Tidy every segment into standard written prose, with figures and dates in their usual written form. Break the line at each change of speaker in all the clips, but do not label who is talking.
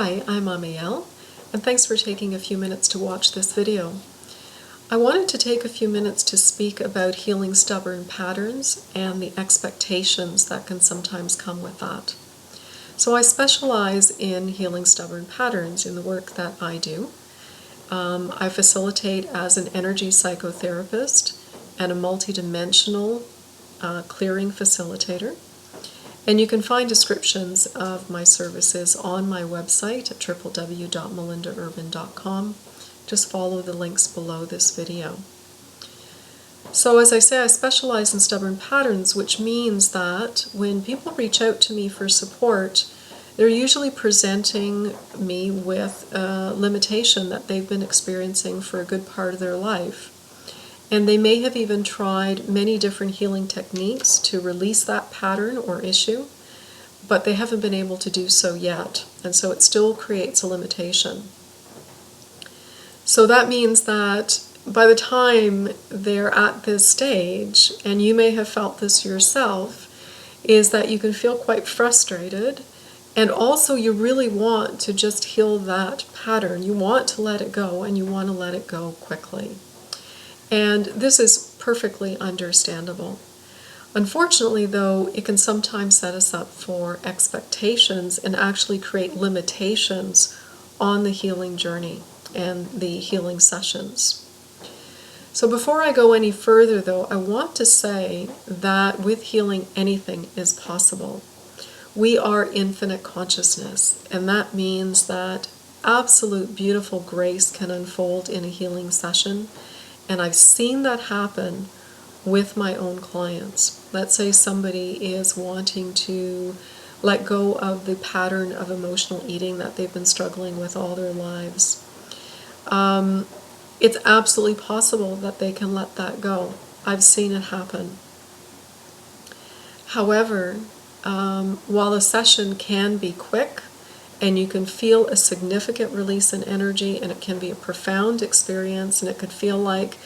Hi, I'm Amiel, and thanks for taking a few minutes to watch this video. I wanted to take a few minutes to speak about healing stubborn patterns and the expectations that can sometimes come with that. So I specialize in healing stubborn patterns in the work that I do. I facilitate as an energy psychotherapist and a multidimensional clearing facilitator. And you can find descriptions of my services on my website at www.melindaurban.com. Just follow the links below this video. So as I say, I specialize in stubborn patterns, which means that when people reach out to me for support, they're usually presenting me with a limitation that they've been experiencing for a good part of their life. And they may have even tried many different healing techniques to release that pattern or issue, but they haven't been able to do so yet. And so it still creates a limitation. So that means that by the time they're at this stage, and you may have felt this yourself, is that you can feel quite frustrated, and also you really want to just heal that pattern. You want to let it go, and you want to let it go quickly. And this is perfectly understandable. Unfortunately, though, it can sometimes set us up for expectations and actually create limitations on the healing journey and the healing sessions. So before I go any further, though, I want to say that with healing, anything is possible. We are infinite consciousness, and that means that absolute beautiful grace can unfold in a healing session. And I've seen that happen with my own clients. Let's say somebody is wanting to let go of the pattern of emotional eating that they've been struggling with all their lives. It's absolutely possible that they can let that go. I've seen it happen. However, while a session can be quick, and you can feel a significant release in energy, and it can be a profound experience, and it could feel like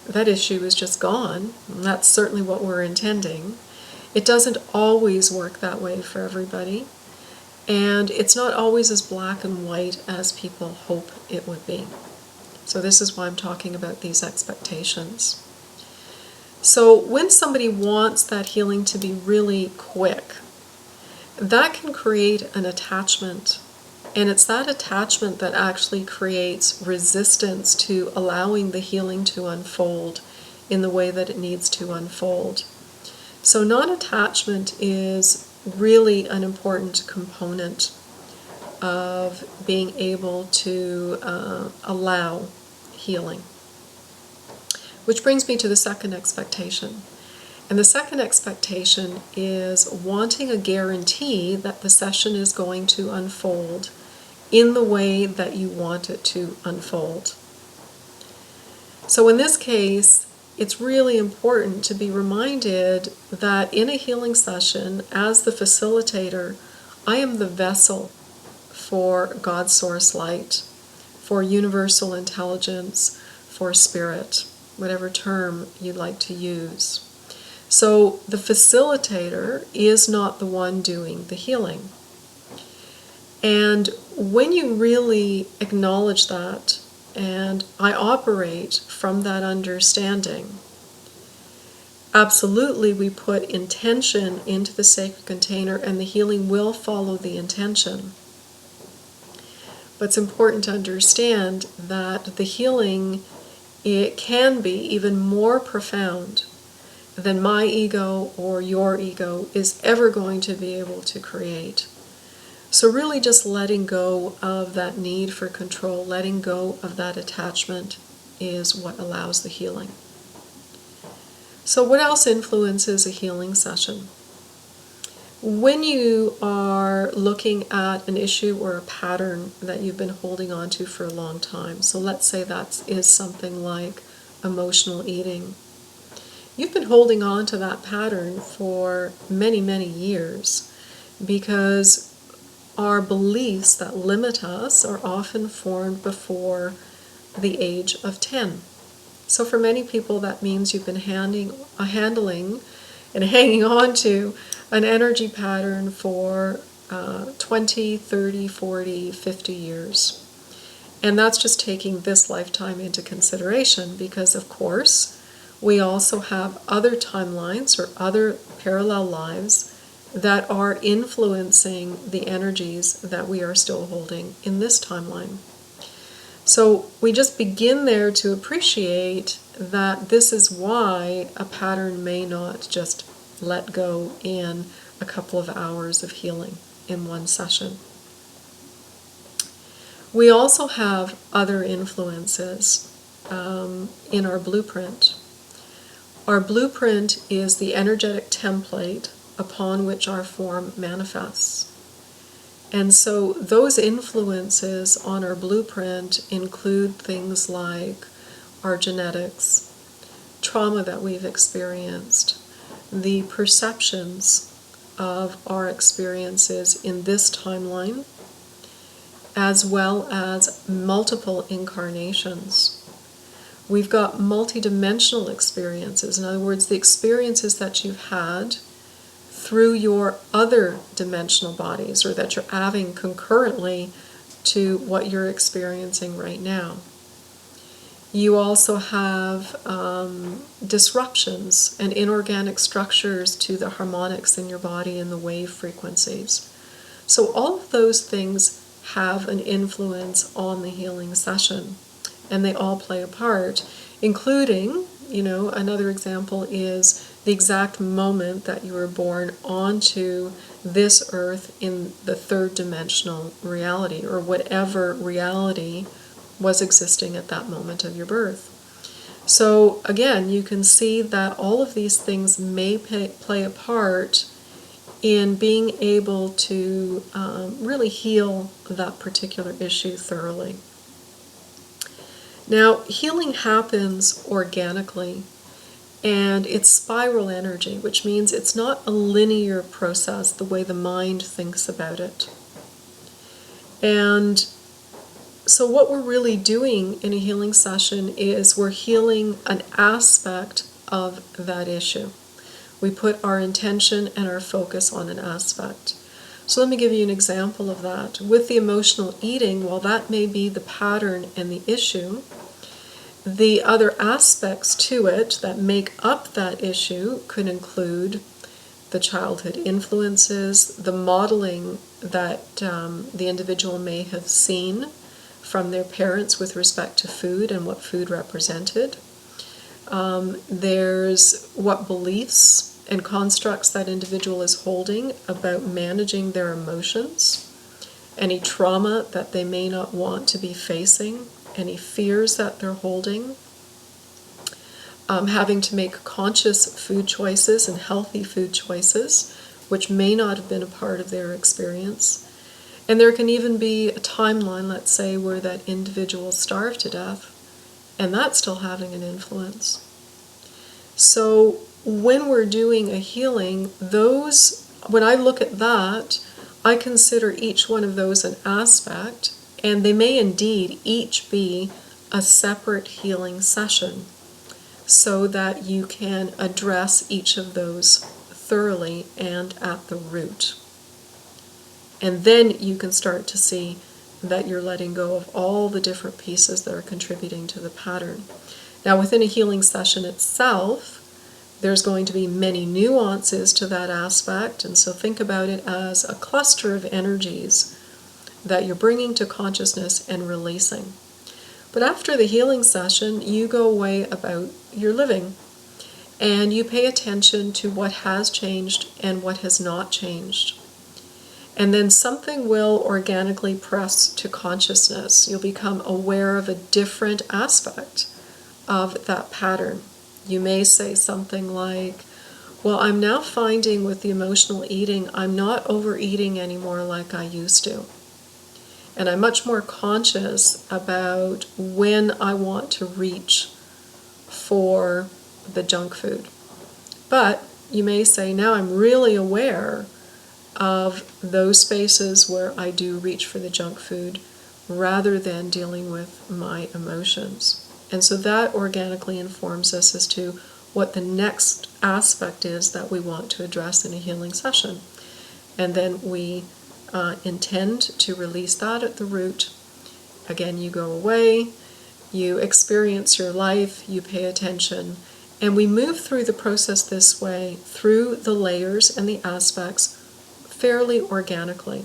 that issue is just gone. And that's certainly what we're intending. It doesn't always work that way for everybody, and it's not always as black and white as people hope it would be. So this is why I'm talking about these expectations. So when somebody wants that healing to be really quick, that can create an attachment, and it's that attachment that actually creates resistance to allowing the healing to unfold in the way that it needs to unfold. So non-attachment is really an important component of being able to allow healing. Which brings me to the second expectation. And the second expectation is wanting a guarantee that the session is going to unfold in the way that you want it to unfold. So in this case, it's really important to be reminded that in a healing session, as the facilitator, I am the vessel for God's source light, for universal intelligence, for spirit, whatever term you'd like to use. So the facilitator is not the one doing the healing. And when you really acknowledge that, and I operate from that understanding, absolutely we put intention into the sacred container, and the healing will follow the intention. But it's important to understand that the healing, it can be even more profound than my ego or your ego is ever going to be able to create. So really just letting go of that need for control, letting go of that attachment is what allows the healing. So what else influences a healing session? When you are looking at an issue or a pattern that you've been holding on to for a long time, so let's say that is something like emotional eating. You've been holding on to that pattern for many, many years because our beliefs that limit us are often formed before the age of 10. So for many people that means you've been handling and hanging on to an energy pattern for 20, 30, 40, 50 years. And that's just taking this lifetime into consideration because, of course, we also have other timelines or other parallel lives that are influencing the energies that we are still holding in this timeline. So we just begin there to appreciate that this is why a pattern may not just let go in a couple of hours of healing in one session. We also have other influences in our blueprint. Our blueprint is the energetic template upon which our form manifests. And so those influences on our blueprint include things like our genetics, trauma that we've experienced, the perceptions of our experiences in this timeline, as well as multiple incarnations. We've got multidimensional experiences. In other words, the experiences that you've had through your other dimensional bodies, or that you're having concurrently to what you're experiencing right now. You also have disruptions and inorganic structures to the harmonics in your body and the wave frequencies. So all of those things have an influence on the healing session, and they all play a part, including, another example is the exact moment that you were born onto this earth in the third dimensional reality, or whatever reality was existing at that moment of your birth. So again, you can see that all of these things may play a part in being able to really heal that particular issue thoroughly. Now, healing happens organically, and it's spiral energy, which means it's not a linear process the way the mind thinks about it. And so what we're really doing in a healing session is we're healing an aspect of that issue. We put our intention and our focus on an aspect. So let me give you an example of that. With the emotional eating, while that may be the pattern and the issue, the other aspects to it that make up that issue could include the childhood influences, the modeling that the individual may have seen from their parents with respect to food and what food represented. There's what beliefs and constructs that individual is holding about managing their emotions, any trauma that they may not want to be facing, any fears that they're holding, having to make conscious food choices and healthy food choices, which may not have been a part of their experience. And there can even be a timeline, let's say, where that individual starved to death, and that's still having an influence. So when we're doing a healing, when I look at that, I consider each one of those an aspect, and they may indeed each be a separate healing session, so that you can address each of those thoroughly and at the root. And then you can start to see that you're letting go of all the different pieces that are contributing to the pattern. Now, within a healing session itself, there's going to be many nuances to that aspect, and so think about it as a cluster of energies that you're bringing to consciousness and releasing. But after the healing session, you go away about your living, and you pay attention to what has changed and what has not changed. And then something will organically press to consciousness. You'll become aware of a different aspect of that pattern. You may say something like, well, I'm now finding with the emotional eating, I'm not overeating anymore like I used to. And I'm much more conscious about when I want to reach for the junk food. But you may say, now I'm really aware of those spaces where I do reach for the junk food rather than dealing with my emotions. And so that organically informs us as to what the next aspect is that we want to address in a healing session. And then we intend to release that at the root. Again, you go away, you experience your life, you pay attention, and we move through the process this way, through the layers and the aspects, fairly organically.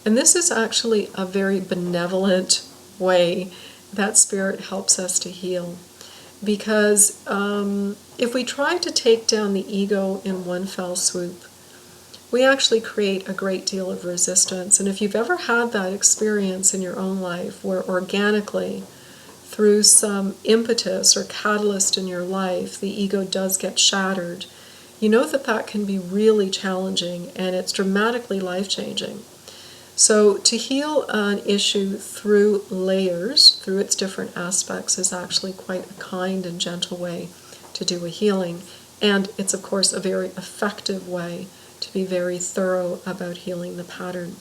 And this is actually a very benevolent way that Spirit helps us to heal. Because if we try to take down the ego in one fell swoop, we actually create a great deal of resistance. And if you've ever had that experience in your own life where organically, through some impetus or catalyst in your life, the ego does get shattered, you know that that can be really challenging and it's dramatically life-changing. So to heal an issue through layers, through its different aspects, is actually quite a kind and gentle way to do a healing. And it's, of course, a very effective way to be very thorough about healing the pattern.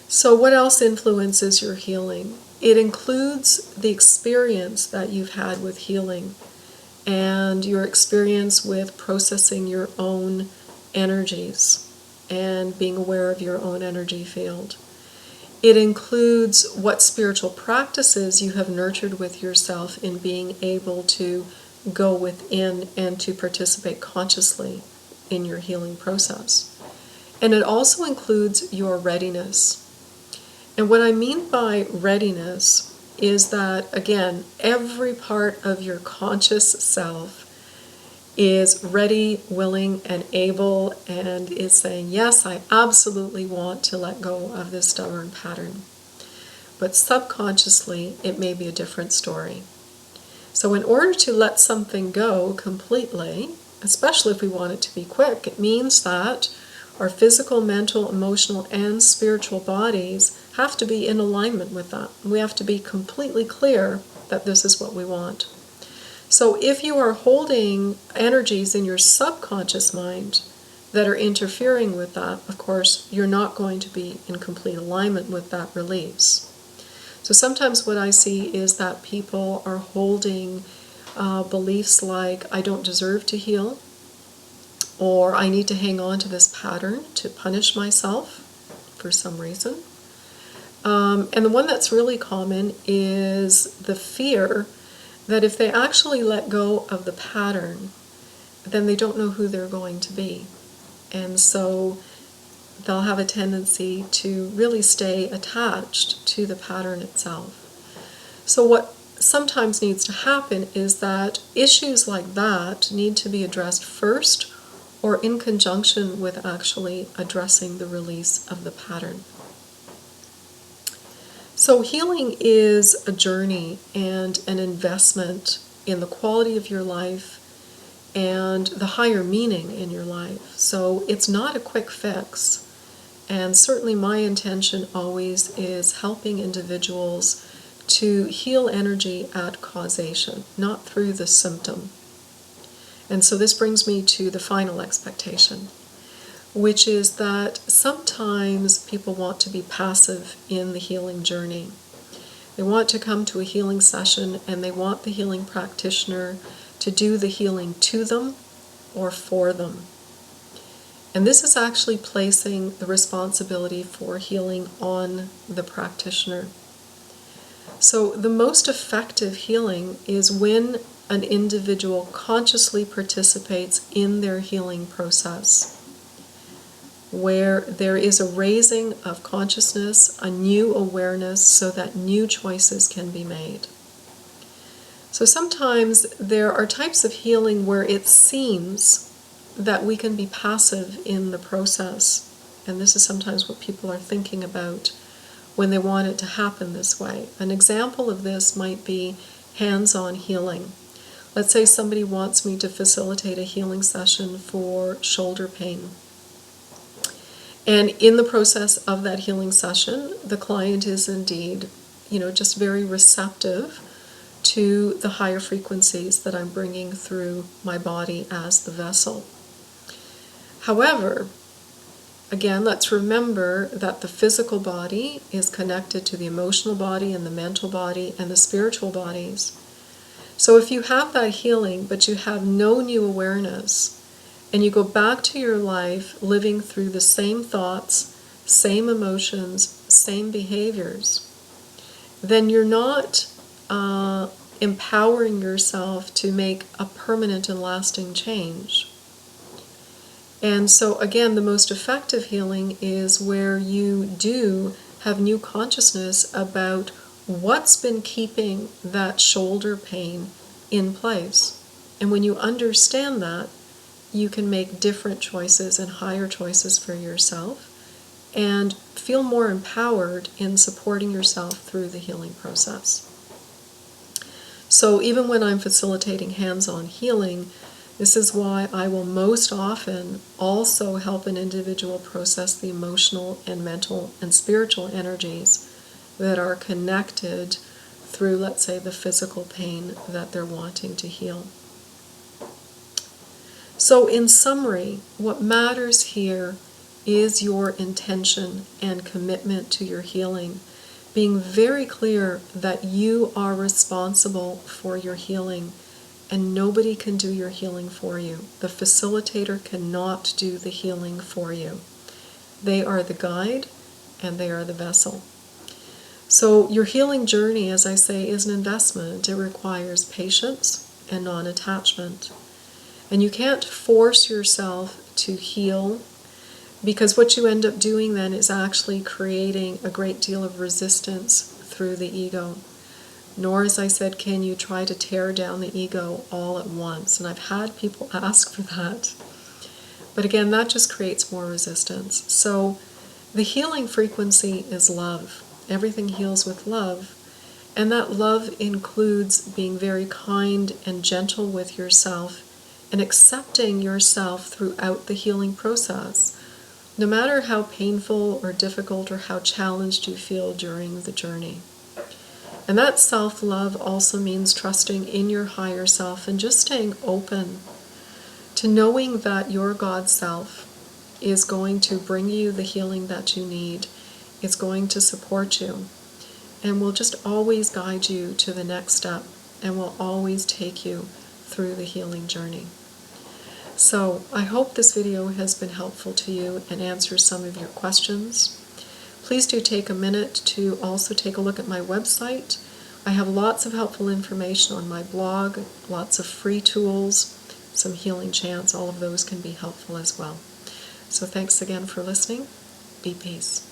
So what else influences your healing? It includes the experience that you've had with healing and your experience with processing your own energies and being aware of your own energy field. It includes what spiritual practices you have nurtured with yourself in being able to go within and to participate consciously in your healing process. And it also includes your readiness. And what I mean by readiness is that, again, every part of your conscious self is ready, willing, and able, and is saying, yes, I absolutely want to let go of this stubborn pattern. But subconsciously, it may be a different story. So in order to let something go completely, especially if we want it to be quick, it means that our physical, mental, emotional, and spiritual bodies have to be in alignment with that. We have to be completely clear that this is what we want. So if you are holding energies in your subconscious mind that are interfering with that, of course, you're not going to be in complete alignment with that release. So sometimes what I see is that people are holding beliefs like, I don't deserve to heal, or I need to hang on to this pattern to punish myself for some reason. And the one that's really common is the fear that if they actually let go of the pattern, then they don't know who they're going to be. And so they'll have a tendency to really stay attached to the pattern itself. So what sometimes needs to happen is that issues like that need to be addressed first or in conjunction with actually addressing the release of the pattern. So healing is a journey and an investment in the quality of your life and the higher meaning in your life. So it's not a quick fix. And certainly my intention always is helping individuals to heal energy at causation, not through the symptom. And so this brings me to the final expectation, which is that sometimes people want to be passive in the healing journey. They want to come to a healing session and they want the healing practitioner to do the healing to them or for them. And this is actually placing the responsibility for healing on the practitioner. So the most effective healing is when an individual consciously participates in their healing process, where there is a raising of consciousness, a new awareness, so that new choices can be made. So sometimes there are types of healing where it seems that we can be passive in the process, and this is sometimes what people are thinking about when they want it to happen this way. An example of this might be hands-on healing. Let's say somebody wants me to facilitate a healing session for shoulder pain. And in the process of that healing session, the client is indeed, just very receptive to the higher frequencies that I'm bringing through my body as the vessel. However, again, let's remember that the physical body is connected to the emotional body and the mental body and the spiritual bodies. So if you have that healing, but you have no new awareness, and you go back to your life living through the same thoughts, same emotions, same behaviors, then you're not empowering yourself to make a permanent and lasting change. And so again, the most effective healing is where you do have new consciousness about what's been keeping that shoulder pain in place. And when you understand that, you can make different choices and higher choices for yourself and feel more empowered in supporting yourself through the healing process. So even when I'm facilitating hands-on healing, this is why I will most often also help an individual process the emotional and mental and spiritual energies that are connected through, let's say, the physical pain that they're wanting to heal. So in summary, what matters here is your intention and commitment to your healing, being very clear that you are responsible for your healing and nobody can do your healing for you. The facilitator cannot do the healing for you. They are the guide and they are the vessel. So your healing journey, as I say, is an investment. It requires patience and non-attachment. And you can't force yourself to heal, because what you end up doing then is actually creating a great deal of resistance through the ego. Nor, as I said, can you try to tear down the ego all at once. And I've had people ask for that. But again, that just creates more resistance. So the healing frequency is love. Everything heals with love. And that love includes being very kind and gentle with yourself and accepting yourself throughout the healing process, no matter how painful or difficult or how challenged you feel during the journey. And that self-love also means trusting in your higher self and just staying open to knowing that your God self is going to bring you the healing that you need. It's going to support you and will just always guide you to the next step and will always take you through the healing journey. So I hope this video has been helpful to you and answers some of your questions. Please do take a minute to also take a look at my website. I have lots of helpful information on my blog, lots of free tools, some healing chants. All of those can be helpful as well. So thanks again for listening. Be peace.